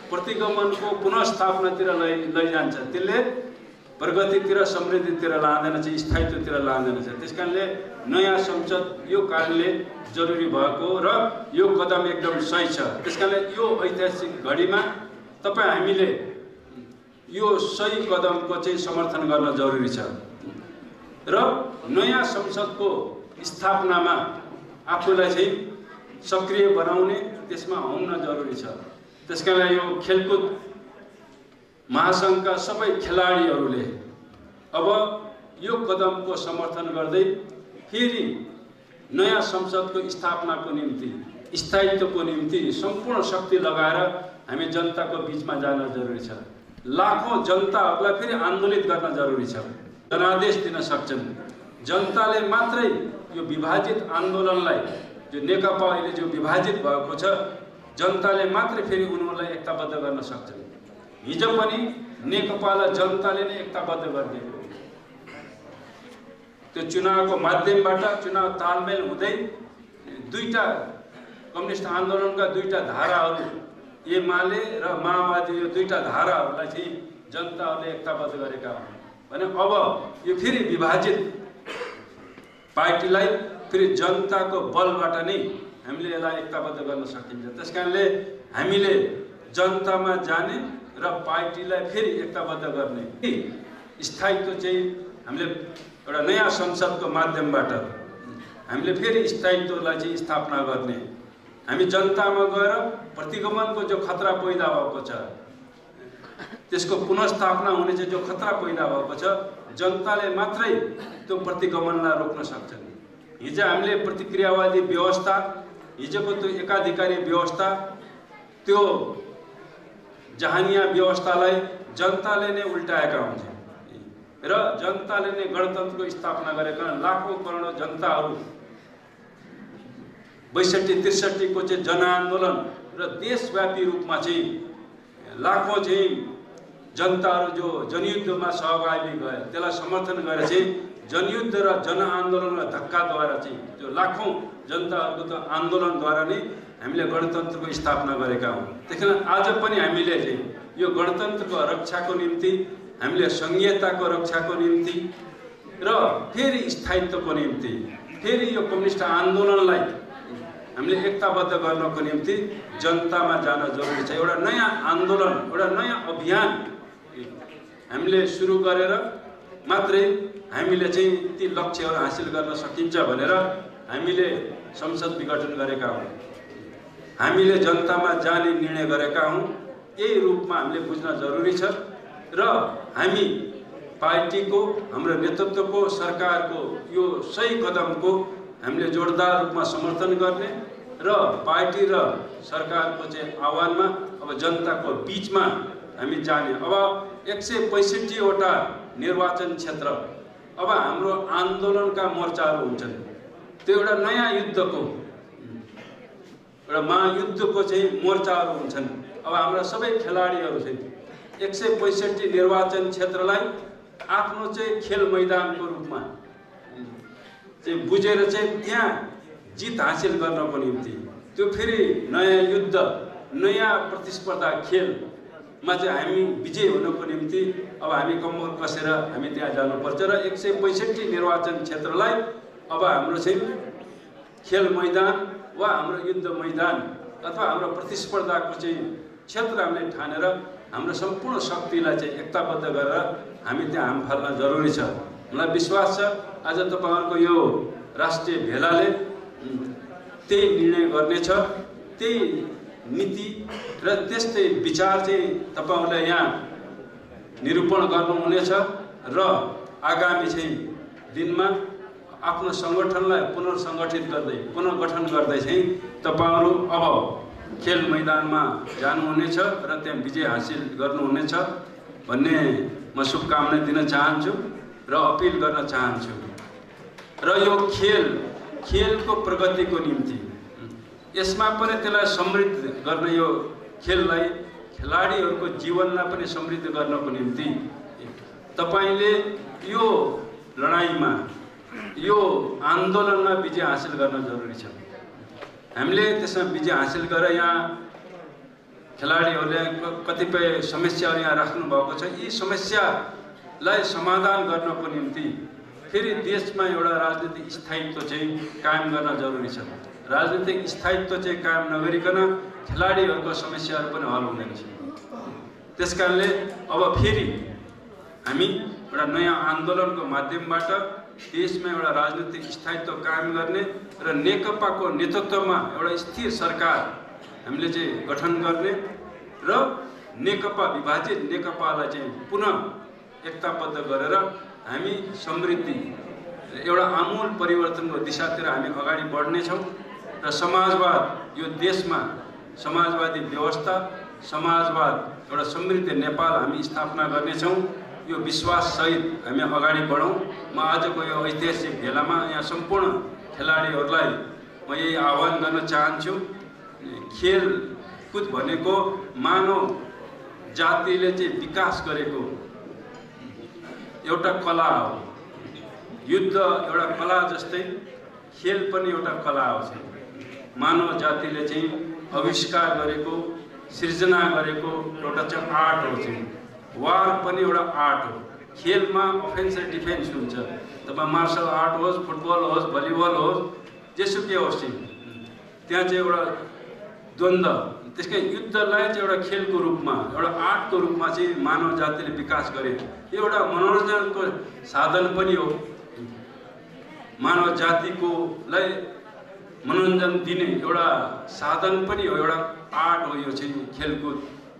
प्रतिगमनको पुनर्स्थापनातिर लैजान्छ, त्यसले प्रगतितिर समृद्धितिर लाँदैन चाहिँ, स्थायित्वतिर लाँदैन चाहिँ। त्यसकारणले नयाँ संसद यो कारणले जरुरी भएको र यो कदम एकदम सही छ। त्यसकारणले यो ऐतिहासिक घडीमा तपाईँ हामीले यो सही कदमको चाहिँ समर्थन गर्न जरुरी छ र नयाँ संसदको स्थापनामा आफूलाई चाहिँ सक्रिय बनाउने, त्यसमा हुन जरुरी छ। त्यसकारण यो खेलकुद महासङ्घका सबै खेलाडीहरूले अब यो कदमको समर्थन गर्दै फेरि नयाँ संसदको स्थापनाको निम्ति, स्थायित्वको निम्ति सम्पूर्ण शक्ति लगाएर हामी जनताको बीचमा जान जरुरी छ। लाखौं जनताहरूलाई फेरि आन्दोलित गर्न जरुरी छ, जनादेश दिन सक्छन्। जनताले मात्रै यो विभाजित आन्दोलनलाई, जो नेकपा अहिले जो विभाजित भएको छ, जनताले मात्रै फेरि उनीहरूलाई एकताबद्ध गर्न सक्छन्। हिजो पनि नेकपालाई जनताले नै एकताबद्ध गरिदिएको, त्यो चुनावको माध्यमबाट चुनाव तालमेल हुँदै दुईटा कम्युनिस्ट आन्दोलनका दुईटा धाराहरू, एमाले र माओवादी, यो दुईटा धाराहरूलाई चाहिँ जनताहरूले एकताबद्ध गरेका हुन् भने अब यो फेरि विभाजित पार्टीलाई फेरि जनताको बलबाट नै हामीले यसलाई एकताबद्ध गर्न सकिन्छ। त्यसकारणले हामीले जनतामा जाने र पार्टीलाई फेरि एकताबद्ध गर्ने स्थायित्व चाहिँ हामीले एउटा नयाँ संसदको माध्यमबाट हामीले फेरि स्थायित्वलाई चाहिँ स्थापना गर्ने, हामी जनतामा गएर प्रतिगमनको जो खतरा पैदा भएको छ त्यसको पुनर्स्थापना हुने चाहिँ जो खतरा पैदा भएको छ जनताले मात्रै त्यो प्रतिगमनलाई रोक्न सक्छन्। हिजो हामीले प्रतिक्रियावादी व्यवस्था, हिजोको त्यो एकाधिकारी व्यवस्था, त्यो जहानिया व्यवस्थालाई जनताले नै उल्टाएका हुन्छन् र जनताले नै गणतन्त्रको स्थापना गरेका लाखौं करोडौं जनताहरू 62-63 को चाहिँ जनआन्दोलन र देशव्यापी रूपमा चाहिँ लाखौं चाहिँ जनताहरू जो जनयुद्धमा सहभागी भए त्यसलाई समर्थन गरेर चाहिँ जनयुद्ध र जनआन्दोलनलाई धक्काद्वारा चाहिँ त्यो लाखौं जनताहरूको त्यो आन्दोलनद्वारा नै हामीले गणतन्त्रको स्थापना गरेका हौं। त्यसकारण आज पनि हामीले चाहिँ यो गणतन्त्रको रक्षाको निम्ति, हामीले संघीयताको रक्षाको निम्ति र फेरि स्थायित्वको निम्ति, फेरि यो कम्युनिस्ट आन्दोलनलाई हामीले एकताबद्ध गर्नको निम्ति जनतामा जान जरुरी छ। एउटा नयाँ आन्दोलन, एउटा नयाँ अभियान हामीले सुरु गरेर मात्रै हामीले चाहिँ ती लक्ष्यहरू हासिल गर्न सकिन्छ भनेर हामीले संसद विघटन गरेका हौं। हामीले जनतामा जाने निर्णय गरेका हौं। यही रूपमा हामीले बुझ्न जरुरी छ र हामी पार्टीको, हाम्रो नेतृत्वको, सरकारको यो सही कदमको हामीले जोरदार रूपमा समर्थन गर्ने र पार्टी र सरकारको चाहिँ आह्वानमा अब जनताको बीचमा हामी जाने। अब 165 वटा निर्वाचन क्षेत्र अब हाम्रो आन्दोलनका मोर्चाहरू हुन्छन्। त्यो एउटा नयाँ युद्धको, एउटा महायुद्धको चाहिँ मोर्चाहरू हुन्छन्। अब हाम्रा सबै खेलाडीहरू चाहिँ 165 निर्वाचन क्षेत्रलाई आफ्नो चाहिँ खेल मैदानको रूपमा चाहिँ बुझेर चाहिँ त्यहाँ जित हासिल गर्नको निम्ति त्यो फेरि नयाँ युद्ध, नयाँ प्रतिस्पर्धा खेलमा चाहिँ हामी विजय हुनको निम्ति अब हामी कम्मर कसेर हामी त्यहाँ जानुपर्छ र 165 निर्वाचन क्षेत्रलाई अब हाम्रो चाहिँ खेल मैदान वा हाम्रो युद्ध मैदान अथवा हाम्रो प्रतिस्पर्धाको चाहिँ क्षेत्र हामीले ठानेर हाम्रो सम्पूर्ण शक्तिलाई चाहिँ एकताबद्ध गरेर हामी त्यहाँ हाम फाल्न जरुरी छ। मलाई विश्वास छ आज तपाईहरुको यो राष्ट्रिय भेलाले त्यही निर्णय गर्नेछ, त्यही नीति र त्यस्तै विचार चाहिँ तपाईहरुले यहाँ निरूपण गर्नुहुनेछ र आगामी चाहिँ दिनमा आफ्नो संगठनलाई पुनर्संगठित गर्दै, पुनर्गठन गर्दै चाहिँ तपाईहरु अब खेल मैदानमा जानुहुनेछ र त्यहाँ विजय हासिल गर्नुहुनेछ भन्ने म शुभकामना दिन चाहन्छु र अपिल गर्न चाहन्छु। र यो खेलको प्रगतिको निम्ति यसमा पनि त्यसलाई समृद्ध गर्न, यो खेललाई खेलाडीहरूको जीवनलाई पनि समृद्ध गर्नको निम्ति तपाईले यो लडाईँमा, यो आन्दोलनमा विजय हासिल गर्न जरुरी छ। हामीले त्यसमा विजय हासिल गरेर यहाँ खेलाडीहरूले कतिपय समस्याहरू यहाँ राख्नु भएको छ, यी समस्यालाई समाधान गर्नको निम्ति फेरि देशमा एउटा राजनीतिक स्थायित्व चाहिँ कायम गर्न जरुरी छ। राजनीतिक स्थायित्व चाहिँ कायम नगरिकन खेलाडीहरूको समस्याहरू पनि हल हुँदैन। त्यसकारणले अब फेरि हामी एउटा नयाँ आन्दोलनको माध्यमबाट देशमा एउटा राजनीतिक स्थायित्व कायम गर्ने र नेकपाको नेतृत्वमा एउटा स्थिर सरकार हामीले चाहिँ गठन गर्ने र नेकपा, विभाजित नेकपालाई चाहिँ पुनः एकताबद्ध गरेर हामी समृद्धि, एउटा आमूल परिवर्तनको दिशातिर हामी अगाडि बढ्नेछौँ र समाजवाद, यो देशमा समाजवादी व्यवस्था, समाजवाद, एउटा समृद्ध नेपाल हामी स्थापना गर्नेछौँ। यो विश्वास सहित हामी अगाडि बढौँ। म आजको यो ऐतिहासिक भेलामा यहाँ सम्पूर्ण खेलाडीहरूलाई म यही आह्वान गर्न चाहन्छु। खेलकुद भनेको मानव जातिले चाहिँ विकास गरेको एउटा कला हो। युद्ध एउटा कला जस्तै खेल पनि एउटा कला हो। मानव जातिले चाहिँ आविष्कार गरेको, सृजना गरेको एउटा चाहिँ आर्ट हो। वार पनि एउटा आर्ट हो। खेलमा अफेन्स र डिफेन्स हुन्छ। तपाईँ मार्शल आर्ट होस्, फुटबल होस्, भलिबल होस्, जेसुकै होस्, त्यहाँ चाहिँ एउटा द्वन्द्व, त्यसकै युद्धलाई चाहिँ एउटा खेलको रूपमा, एउटा आर्टको रूपमा चाहिँ मानव जातिले विकास गरे। यो एउटा मनोरञ्जनको साधन पनि हो, मानव जातिकोलाई मनोरञ्जन दिने एउटा साधन पनि हो, एउटा आर्ट हो यो चाहिँ खेलकुद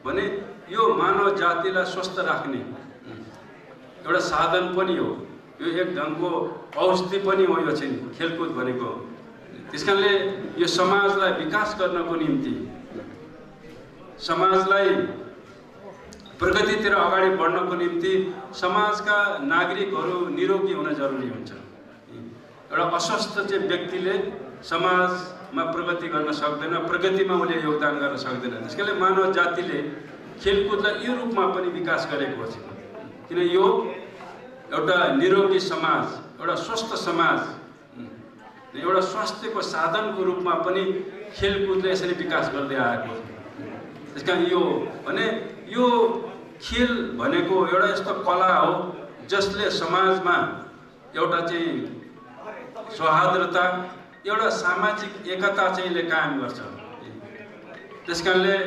भने। यो मानव जातिलाई स्वस्थ राख्ने एउटा साधन पनि हो, यो एक ढङ्गको औषधि पनि हो यो चाहिँ खेलकुद भनेको। त्यसकारणले यो समाजलाई विकास गर्नको निम्ति, समाजलाई प्रगतितिर अगाडि बढ्नको निम्ति समाजका नागरिकहरू निरोगी हुन जरुरी हुन्छ। एउटा अस्वस्थ चाहिँ व्यक्तिले समाजमा प्रगति गर्न सक्दैन, प्रगतिमा उसले योगदान गर्न सक्दैन। त्यसकारणले मानव जातिले खेलकुदलाई यो रूपमा पनि विकास गरेको छ, किन यो एउटा निरोगी समाज, एउटा स्वस्थ समाज, एउटा स्वास्थ्यको साधनको रूपमा पनि खेलकुदले यसरी विकास गर्दै आएको छ। त्यसकारण यो भने यो खेल भनेको एउटा यस्तो कला हो जसले समाजमा एउटा चाहिँ सौहार्दता, एउटा सामाजिक एकता चाहिँ यसले कायम गर्छ। त्यसकारणले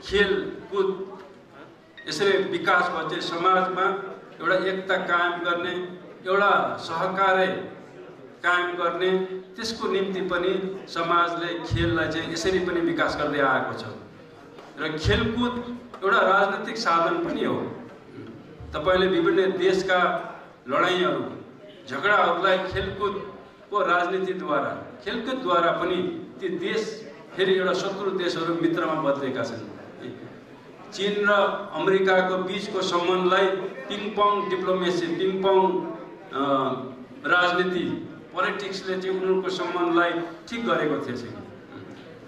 खेलकुद यसरी विकास भए चाहिँ समाजमा एउटा एकता कायम गर्ने, एउटा सहकार्य कायम गर्ने, त्यसको निम्ति पनि समाजले खेललाई चाहिँ यसरी पनि विकास गर्दै आएको छ। र खेलकुद एउटा राजनीतिक साधन पनि हो। तपाईले विभिन्न देशका लडाइँहरू, झगडाहरूलाई खेलकुदको राजनीतिद्वारा, खेलकुदद्वारा पनि ती देश फेरि एउटा शत्रु देशहरू मित्रमा बदलेका छन्। चीन र अमेरिकाको बीचको सम्बन्धलाई पिङपङ डिप्लोमेसी, पिङपङ राजनीति, पोलिटिक्सले चाहिँ उनीहरूको सम्बन्धलाई ठिक गरेको थिएछ,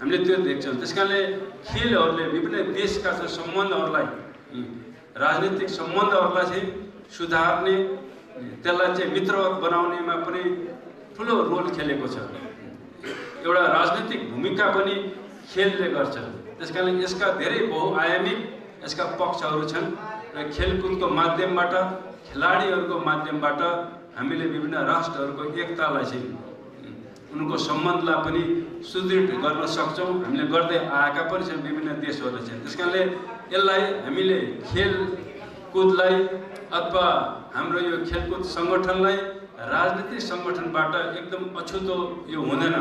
हामीले त्यो देख्छौँ। त्यसकारणले खेलहरूले विभिन्न देशका सम्बन्धहरूलाई, राजनीतिक सम्बन्धहरूलाई चाहिँ सुधार्ने, त्यसलाई चाहिँ मित्रवत बनाउनेमा पनि ठुलो रोल खेलेको छ। एउटा राजनीतिक भूमिका पनि खेलले गर्छ। त्यसकारणले यसका धेरै बहुआयामिक यसका पक्षहरू छन् र खेलकुदको माध्यमबाट, खेलाडीहरूको माध्यमबाट हामीले विभिन्न राष्ट्रहरूको एकतालाई चाहिँ, उनको सम्बन्धलाई पनि सुदृढ गर्न सक्छौँ। हामीले गर्दै आएका पनि छन् विभिन्न देशहरूले चाहिँ। त्यसकारणले यसलाई हामीले खेलकुदलाई अथवा हाम्रो यो खेलकुद सङ्गठनलाई राजनीतिक सङ्गठनबाट एकदम अछुतो यो हुँदैन,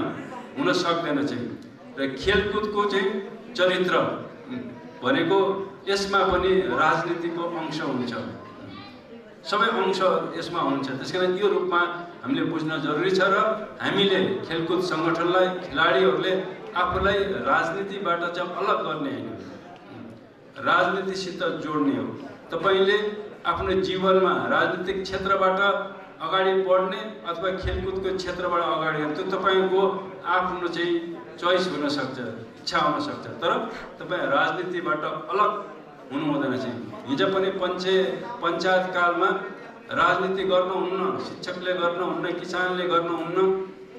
हुन सक्दैन चाहिँ। र खेलकुदको चाहिँ चरित्र भनेको यसमा पनि राजनीतिको अंश हुन्छ, सबै अंश यसमा हुन्छ। त्यसकारण यो रूपमा हामीले बुझ्न जरुरी छ र हामीले खेलकुद सङ्गठनलाई, खेलाडीहरूले आफूलाई राजनीतिबाट चाहिँ अलग गर्ने होइन, राजनीतिसित जोड्ने हो। तपाईले आफ्नो जीवनमा राजनीतिक क्षेत्रबाट अगाडि बढ्ने अथवा खेलकुदको क्षेत्रबाट अगाडि, त्यो तपाईको आफ्नो चाहिँ चोइस हुन सक्छ, इच्छा हुन सक्छ, तर तपाईँ राजनीतिबाट अलग हुनु हुँदैन चाहिँ। हिजो पनि पञ्चायत कालमा राजनीति गर्नुहुन्न, शिक्षकले गर्नुहुन्न, किसानले गर्नुहुन्न,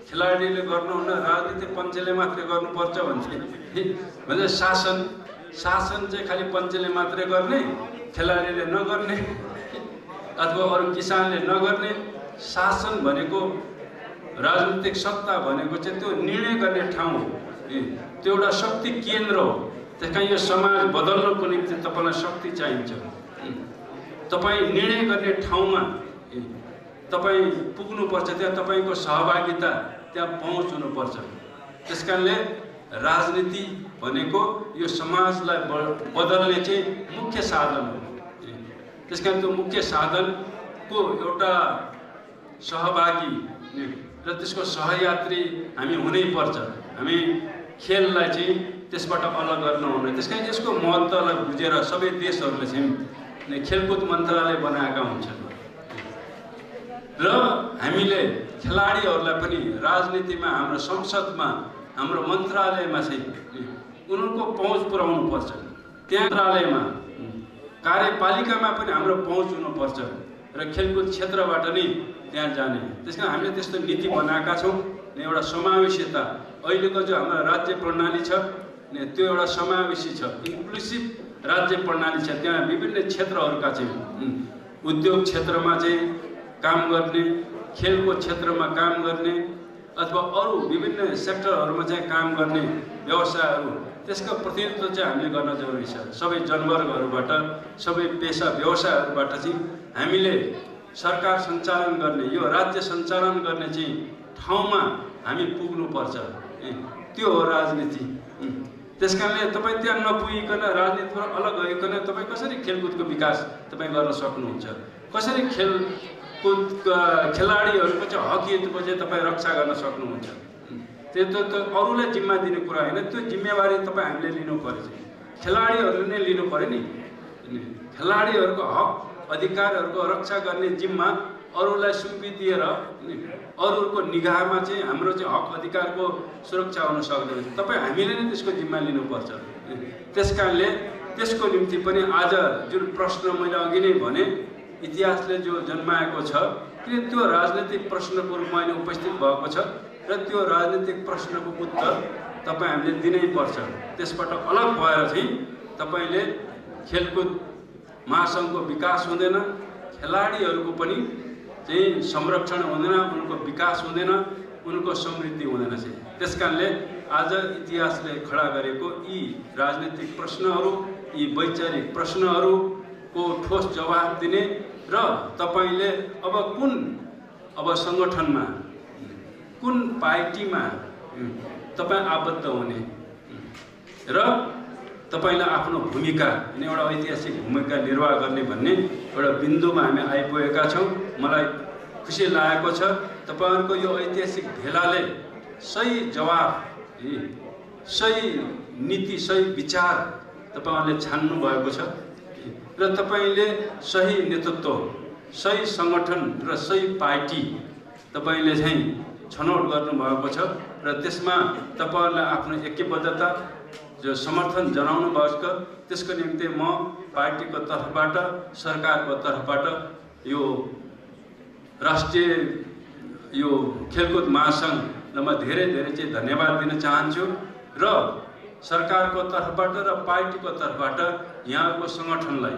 खेलाडीले गर्नुहुन्न, राजनीति पञ्चले मात्रै गर्नुपर्छ भन्छ। शासन चाहिँ खालि पञ्चले मात्रै गर्ने, खेलाडीले नगर्ने अथवा अरू किसानले नगर्ने। शासन भनेको, राजनीतिक सत्ता भनेको चाहिँ त्यो निर्णय गर्ने ठाउँ हो, त्यो एउटा शक्ति केन्द्र हो। त्यसकारण यो समाज बदल्नको निम्ति तपाईँलाई शक्ति चाहिन्छ। तपाईँ निर्णय गर्ने ठाउँमा तपाईँ पुग्नुपर्छ, त्यहाँ तपाईँको सहभागिता, त्यहाँ पहुँच हुनुपर्छ। त्यसकारणले राजनीति भनेको यो समाजलाई बदल्ने चाहिँ मुख्य साधन हो। त्यसकारण त्यो मुख्य साधनको एउटा सहभागी र त्यसको सहयात्री हामी हुनैपर्छ। हामी खेललाई चाहिँ त्यसबाट अलग गर्न हुँदैन। त्यसकारण यसको महत्त्वलाई बुझेर सबै देशहरूले चाहिँ खेलकुद मन्त्रालय बनाएका हुन्छन् र हामीले खेलाडीहरूलाई पनि राजनीतिमा, हाम्रो संसदमा, हाम्रो मन्त्रालयमा चाहिँ उनीहरूको पहुँच पुर्याउनु पर्छ। त्यहाँ मन्त्रालयमा, कार्यपालिकामा पनि हाम्रो पहुँच हुनुपर्छ र खेलकुद क्षेत्रबाट नै त्यहाँ जाने। त्यसकारण हामीले त्यस्तो नीति बनाएका छौँ। एउटा समावेशिता, अहिलेको जो हाम्रो राज्य प्रणाली छ त्यो एउटा समावेशी छ, इन्क्लुसिभ राज्य प्रणाली छ। त्यहाँ विभिन्न क्षेत्रहरूका चाहिँ उद्योग क्षेत्रमा चाहिँ काम गर्ने, खेलको क्षेत्रमा काम गर्ने, अथवा अरू विभिन्न सेक्टरहरूमा चाहिँ काम गर्ने व्यवसायहरू त्यसको प्रतिनिधित्व चाहिँ हामीले गर्न जरुरी छ। सबै जनवर्गहरूबाट सबै पेशा व्यवसायहरूबाट चाहिँ हामीले सरकार सञ्चालन गर्ने यो राज्य सञ्चालन गर्ने चाहिँ ठाउँमा हामी पुग्नुपर्छ। त्यो हो राजनीति। त्यसकारणले तपाईँ त्यहाँ नपुगिकन राजनीतिबाट अलग भइकन तपाईँ कसरी खेलकुदको विकास तपाईँ गर्न सक्नुहुन्छ, कसरी खेलकुद खेलाडीहरूको चाहिँ हकहितको चाहिँ तपाईँ रक्षा गर्न सक्नुहुन्छ। त्यो त अरूलाई जिम्मा दिने कुरा होइन, त्यो जिम्मेवारी तपाईँ हामीले लिनु पर्यो। खेलाडीहरूले नै लिनु पर्यो नि। खेलाडीहरूको हक अधिकारहरूको रक्षा गर्ने जिम्मा अरूलाई सुम्पिदिएर अरूहरूको निगाहमा चाहिँ हाम्रो चाहिँ हक अधिकारको सुरक्षा हुन सक्दैन। तपाईँ हामीले नै त्यसको जिम्मा लिनुपर्छ। त्यसकारणले त्यसको निम्ति पनि आज जुन प्रश्न मैले अघि नै भने इतिहासले जो जन्माएको छ किन त्यो राजनीतिक प्रश्नको रूपमा अहिले उपस्थित भएको छ र त्यो राजनीतिक प्रश्नको उत्तर तपाईँ हामीले दिनै पर्छ। त्यसबाट अलग भएर चाहिँ तपाईँले खेलकुद महासङ्घको विकास हुँदैन, खेलाडीहरूको पनि चाहिँ संरक्षण हुँदैन, उनको विकास हुँदैन, उनको समृद्धि हुँदैन चाहिँ। त्यसकारणले आज इतिहासले खडा गरेको यी राजनीतिक प्रश्नहरू, यी वैचारिक प्रश्नहरूको ठोस जवाफ दिने र तपाईँले अब सङ्गठनमा कुन पार्टीमा तपाईँ आबद्ध हुने र तपाईलाई आफ्नो भूमिका एउटा ऐतिहासिक भूमिका निर्वाह गर्ने भन्ने एउटा बिन्दुमा हामी आइपुगेका छौँ। मलाई खुसी लागेको छ तपाईहरुको यो ऐतिहासिक भेलाले सही जवाफ, सही नीति, सही विचार तपाईहरुले छान्नु भएको छ र तपाईले सही नेतृत्व, सही संगठन र सही पार्टी तपाईले चाहिँ छनौट गर्नु भएको छ र त्यसमा तपाईहरुले आफ्नो ऐक्यबद्धता जो समर्थन जनाउनु भएको छ। त्यसको निम्ति म पार्टीको तर्फबाट, सरकारको तर्फबाट यो राष्ट्रिय यो खेलकुद महासंघलाई म धेरै चाहिँ धन्यवाद दिन चाहन्छु र सरकारको तर्फबाट र पार्टीको तर्फबाट यहाँको संगठनलाई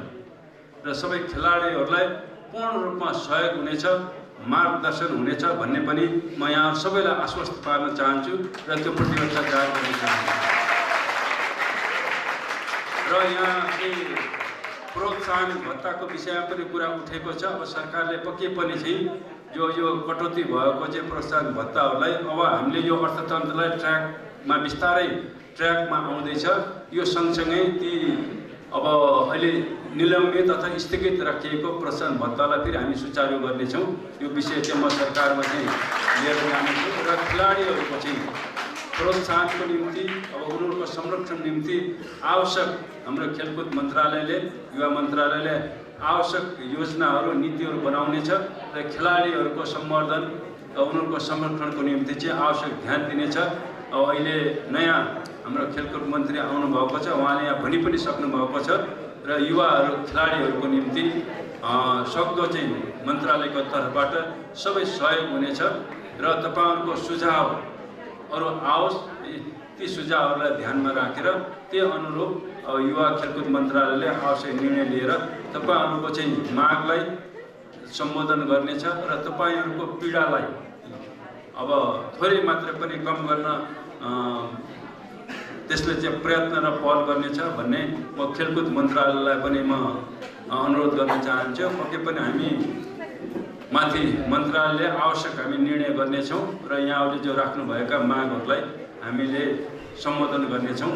र सबै खेलाडीहरूलाई पूर्ण रूपमा सहयोग हुनेछ, मार्गदर्शन हुनेछ भन्ने पनि म यहाँ सबैलाई आश्वस्त पार्न चाहन्छु र त्यो प्रतिबद्धता जाहेर गर्न चाहन्छु। र यहाँ प्रोत्साहन भत्ताको विषयमा पनि कुरा उठेको छ। अब सरकारले पक्कै पनि चाहिँ यो कटौती भएको चाहिँ प्रोत्साहन भत्ताहरूलाई अब हामीले यो अर्थतन्त्रलाई ट्र्याकमा बिस्तारै ट्र्याकमा आउँदैछ। यो सँगसँगै ती अब अहिले निलम्बित अथवा स्थगित राखिएको प्रोत्साहन भत्तालाई फेरि हामी सुचारू गर्नेछौँ। यो विषय चाहिँ म सरकारमा चाहिँ लिएर जानेछु र खेलाडीहरूको चाहिँ प्रोत्साहनको निम्ति अब उनीहरूको संरक्षण निम्ति आवश्यक हाम्रो खेलकुद मन्त्रालयले, युवा मन्त्रालयले आवश्यक योजनाहरू, नीतिहरू बनाउनेछ र खेलाडीहरूको सम्वर्धन र उनीहरूको संरक्षणको निम्ति चाहिँ आवश्यक ध्यान दिनेछ। अब अहिले नयाँ हाम्रो खेलकुद मन्त्री आउनुभएको छ, उहाँले यहाँ भनि पनि सक्नुभएको छ र युवाहरू खेलाडीहरूको निम्ति सक्दो चाहिँ मन्त्रालयको तर्फबाट सबै सहयोग हुनेछ र तपाईहरुको सुझावहरू आओस्, ती सुझावहरूलाई ध्यानमा राखेर त्यही अनुरूप युवा खेलकुद मन्त्रालयले आवश्यक निर्णय लिएर तपाईहरुको चाहिँ मागलाई सम्बोधन गर्नेछ र तपाईहरुको पीडालाई अब थोरै मात्र पनि कम गर्न त्यसले चाहिँ प्रयत्न र पहल गर्नेछ भन्ने म खेलकुद मन्त्रालयलाई पनि म अनुरोध गर्न चाहन्छु। पक्कै पनि हामी माथि मन्त्रालयले आवश्यक हामी निर्णय गर्नेछौँ र यहाँहरूले जो राख्नुभएका मागहरूलाई हामीले सम्बोधन गर्नेछौँ।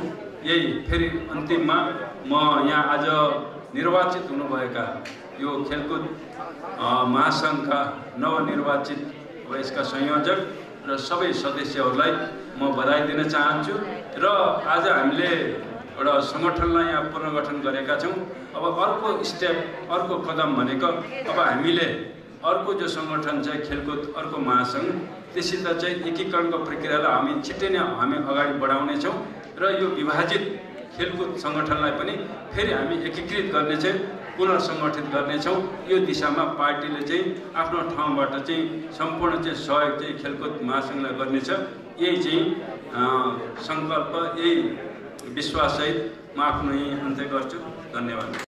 यही फेरि अन्तिममा म यहाँ आज निर्वाचित हुनुभएका यो खेलकुद महासङ्घका नवनिर्वाचित यसका संयोजक र सबै सदस्यहरूलाई म बधाई दिन चाहन्छु र आज हामीले एउटा सङ्गठनलाई यहाँ पुनर्गठन गरेका छौँ। अब अर्को स्टेप, अर्को कदम भनेको अब हामीले अर्को जो सङ्गठन छ खेलकुद अर्को महासङ्घ, त्यससित चाहिँ एकीकरणको प्रक्रियालाई हामी छिट्टै नै हामी अगाडि बढाउनेछौँ र यो विभाजित खेलकुद सङ्गठनलाई पनि फेरि हामी एकीकृत गर्ने चाहिँ पुनर्सङ्गठित गर्नेछौँ। यो दिशामा पार्टीले चाहिँ आफ्नो ठाउँबाट चाहिँ सम्पूर्ण चाहिँ सहयोग चाहिँ खेलकुद महासङ्घलाई गर्नेछ। यही चाहिँ सङ्कल्प, यही विश्वाससहित म आफ्नो यही अन्त्य गर्छु। धन्यवाद।